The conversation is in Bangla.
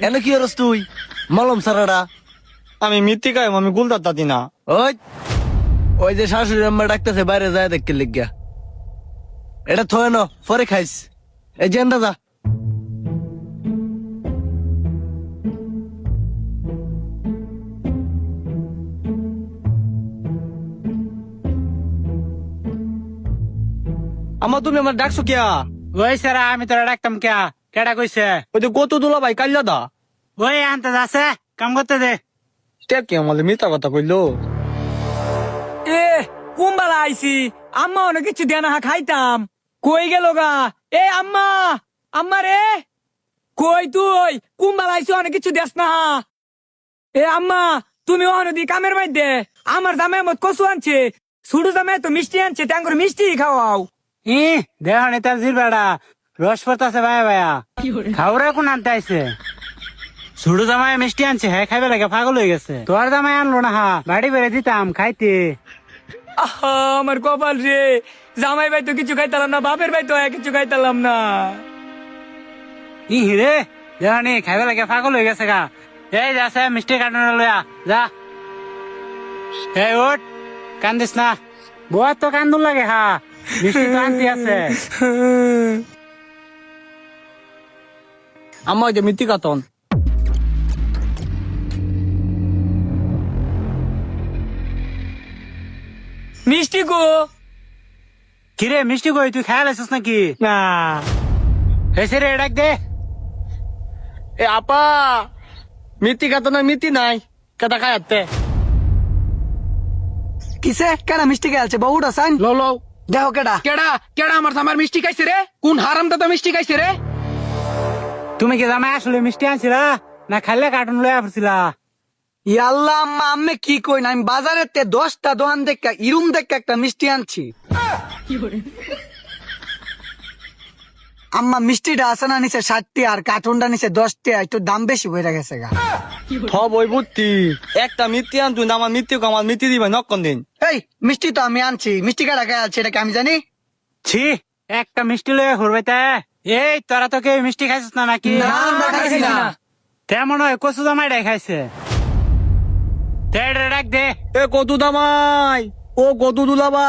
এনে কি করস তুই মলম সারাটা? আমি মিথ্যে গাই আমি গুলদার দাদি না। ওই ওই যে শাশুড়ি আম্মা ডাকতেছে বাইরে যায় দেখতে লিগা। এটা থয়ে ন পরে খাইস। এই জেন্দা যা। আমার তুমি আমার ডাকছো কিয়া? ওই সারা আমি তোরা ডাকতাম কে? কেডা কইছে? ওই যে কত দুলা ভাই কাল্লা দা ওই আনতে যাচ্ছে, কাম করতে দে। কি আমাদের মিথ্যা কথা কইলো। এ কুম্বালা আইছি, আম্মা অনেক কিছু দেনা খাইতাম। কই গেল গা? এ আম্মা, আম্মা রে কই তুই? কুম্বালা আইছি অনেক কিছু দেস না। এ আম্মা তুমি অনদি কামের মধ্যে আমার জামাই মত কচু আনছে, ছুটু জামাই তো মিষ্টি আনছে, ট্যাঙ্গর মিষ্টি খাওয়াও। ই দেহ নেতার জিরবাড়া রস পড়তাছে ভাইয়া ভাইয়া। খাওয়ারে কোন আনতে আইছে? ছোট জামাই মিষ্টি আনছে, হ্যাঁ খাইবে লাগে পাগল হয়ে গেছে। তোর জামাই আনলো না, হা বাড়ি বেড়ে দিতাম খাইতে। আহা আমার কপাল রে, জামাই ভাই তো কিছু খাইতালাম না, বাপের ভাই তো কিছু খাইতালাম না। ই হিরে দেহানি খাইবে লাগে পাগল হয়ে গেছে গা। এই যাচ্ছে মিষ্টি কাটনা লয়া যা। এই ওঠ, কান্দিস না। বউয়ার তো কান্দুন লাগে, হা মিষ্টি তো আনতে আছে। আমার ওই যে মিথ্যে কাতন মিষ্টি গো। কিরে মিষ্টি কই, তুই খেয়াল আছিস নাকি? না। এসে রে ডাক দে। এ আপা মিথ্যে কাতন মিথ্যে নাই কেটা খায়াতে কিসে কেনা মিষ্টি খেয়েছে বউটা সাইন লো লো দেহ কেডা কেডা কেডা আমার জামার মিষ্টি খাইছে রে? কোন হারাম দাদা মিষ্টি খাইছে রে? তুমি কি জামাই আসলে মিষ্টি আনছিলা না খাইলে কার্টুন লয়ে আসছিলা? ইয়াল্লা আম্মা আম্মে কি কই না, আমি বাজারের তে 10টা দোকান দেখে ইরুম দেখে একটা মিষ্টি আনছি। আম্মা মিষ্টিটা আছে না নিচে 60 আর কার্টুনটা নিচে 10 একটু দাম বেশি হয়ে গেছে গা। সব ওই বুদ্ধি একটা মিথ্যে আনতুন আমার মৃত্যু আমার মিথ্যে দিবা নকন দিন। এই মিষ্টি তো আমি আনছি, মিষ্টি কাটা খেয়ে আছে এটা কি আমি জানি? ছি একটা মিষ্টি লয়ে ঘুরবে তা। এই তোরা তো কেউ মিষ্টি খাইছিস না নাকি? না, আমরা খাইছি না। তেমন হয় কচু জামাইটাই খাইছে। ডাক দে। এ কত দামাই ও কত দুলাবা